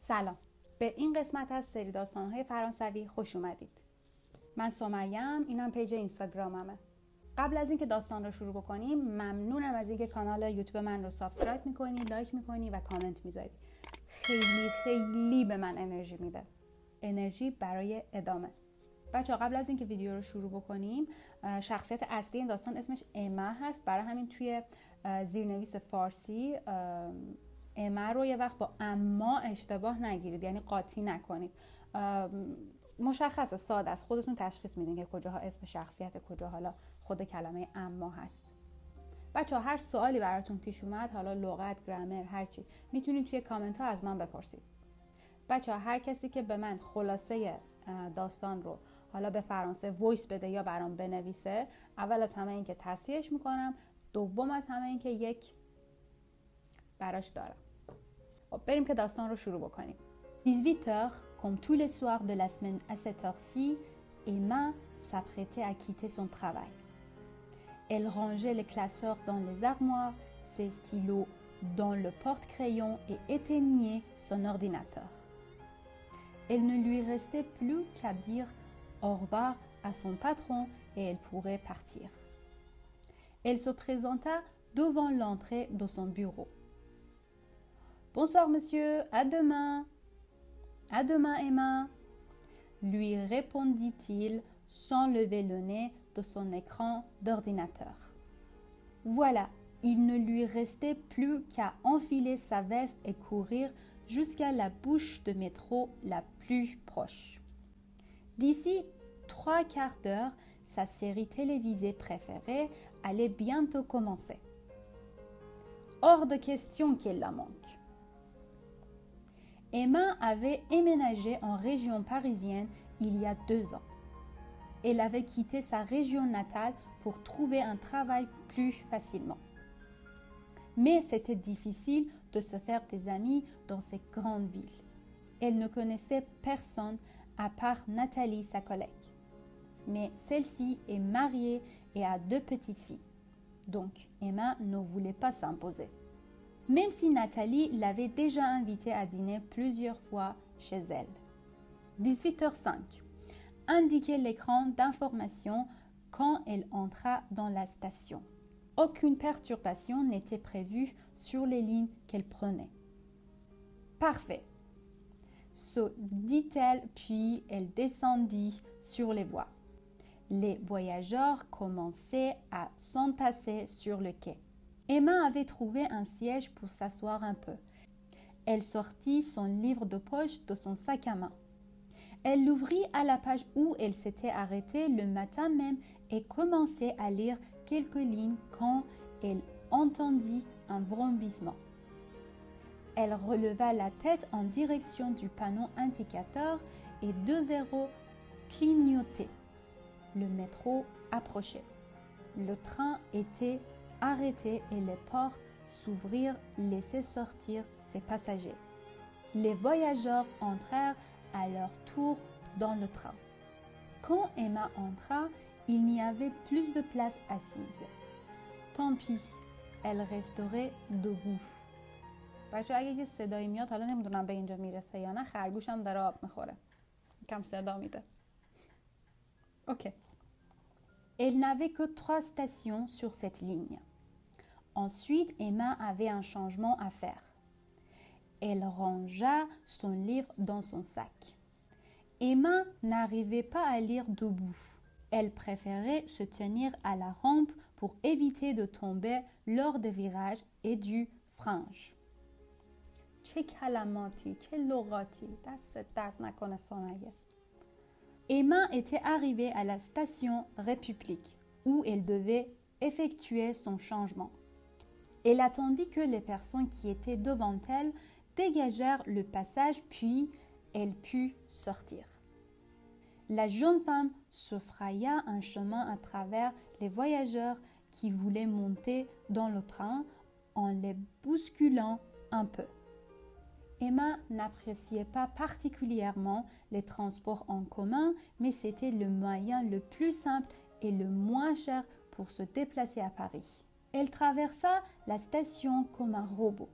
سلام، به این قسمت از سری داستان‌های فرانسوی خوش اومدید. من سمیه‌ام، اینم پیج اینستاگراممه. قبل از اینکه داستان رو شروع بکنیم ممنونم از اینکه کانال یوتیوب من رو سابسکرایب میکنی، لایک میکنی و کامنت میذاری. خیلی خیلی به من انرژی میده. انرژی برای ادامه. بچه‌ها قبل از اینکه ویدیو رو شروع بکنیم، شخصیت اصلی این داستان اسمش اما هست، برای همین توی زیرنویس فارسی اما رو یه وقت با اما اشتباه نگیرید، یعنی قاطی نکنید. مشخصه، ساده است، خودتون تشخیص میدین که کجاها اسم شخصیت، کجا حالا خود کلمه اما هست. بچه ها هر سوالی براتون پیش اومد، حالا لغت، گرامر، هر چی، میتونید توی کامنت ها از من بپرسید. بچه ها هر کسی که به من خلاصه داستان رو حالا به فرانسه وایس بده یا برام بنویسه، اول از همه این که تصحیحش میکنم، دوم از همه این که یک براش دارم. بریم که داستان رو شروع بکنیم. 18h, comme tous les soirs de la semaine à cette heure-ci, Emma s'apprêtait à quitter son travail. Elle rangeait les classeurs dans les armoires, ses stylos dans le porte-crayon et éteignait son ordinateur. Elle ne lui restait plus qu'à dire au revoir à son patron et elle pourrait partir. Elle se présenta devant l'entrée de son bureau. « Bonsoir monsieur, à demain. À demain Emma, lui répondit-il sans lever le nez de son écran d'ordinateur. Voilà, il ne lui restait plus qu'à enfiler sa veste et courir jusqu'à la bouche de métro la plus proche. D'ici 3/4 d'heure, sa série télévisée préférée allait bientôt commencer. Hors de question qu'elle la manque. Emma avait emménagé en région parisienne il y a 2 ans. Elle avait quitté sa région natale pour trouver un travail plus facilement. Mais c'était difficile de se faire des amis dans ces grandes villes. Elle ne connaissait personne à part Nathalie, sa collègue. Mais celle-ci est mariée et a 2 petites filles. Donc Emma ne voulait pas s'imposer. Même si Nathalie l'avait déjà invitée à dîner plusieurs fois chez elle. 18h05. Indiquait l'écran d'information quand elle entra dans la station. Aucune perturbation n'était prévue sur les lignes qu'elle prenait. Parfait, se dit-elle, puis elle descendit sur les voies. Les voyageurs commençaient à s'entasser sur le quai. Emma avait trouvé un siège pour s'asseoir un peu. Elle sortit son livre de poche de son sac à main. Elle l'ouvrit à la page où elle s'était arrêtée le matin même et commençait à lire quelques lignes quand elle entendit un vrombissement. Elle releva la tête en direction du panneau indicateur et 2 zéros clignotaient. Le métro approchait. Le train était arrêté et les portes s'ouvrirent, laissant sortir ses passagers. Les voyageurs entrèrent à leur tour dans le train. Quand Emma entra, il n'y avait plus de place assise. Tant pis, elle resterait debout. بچه اگه یه صدایی میاد، حالا نمیدونم به اینجا میرسه یا نه، خرگوشم داره آب میخوره، کم صدا میده. اوکی. Elle n'avait que 3 stations sur cette ligne. Ensuite, Emma avait un changement à faire. Elle rangea son livre dans son sac. Emma n'arrivait pas à lire debout. Elle préférait se tenir à la rampe pour éviter de tomber lors des virages et du frange. چه کلماتی، چه لغاتی، دست درد نکنه سمیه. Emma était arrivée à la station République où elle devait effectuer son changement. Elle attendit que les personnes qui étaient devant elle dégagèrent le passage puis elle put sortir. La jeune femme se fraya un chemin à travers les voyageurs qui voulaient monter dans le train en les bousculant un peu. Emma n'appréciait pas particulièrement les transports en commun, mais c'était le moyen le plus simple et le moins cher pour se déplacer à Paris. Elle traversa la station comme un robot.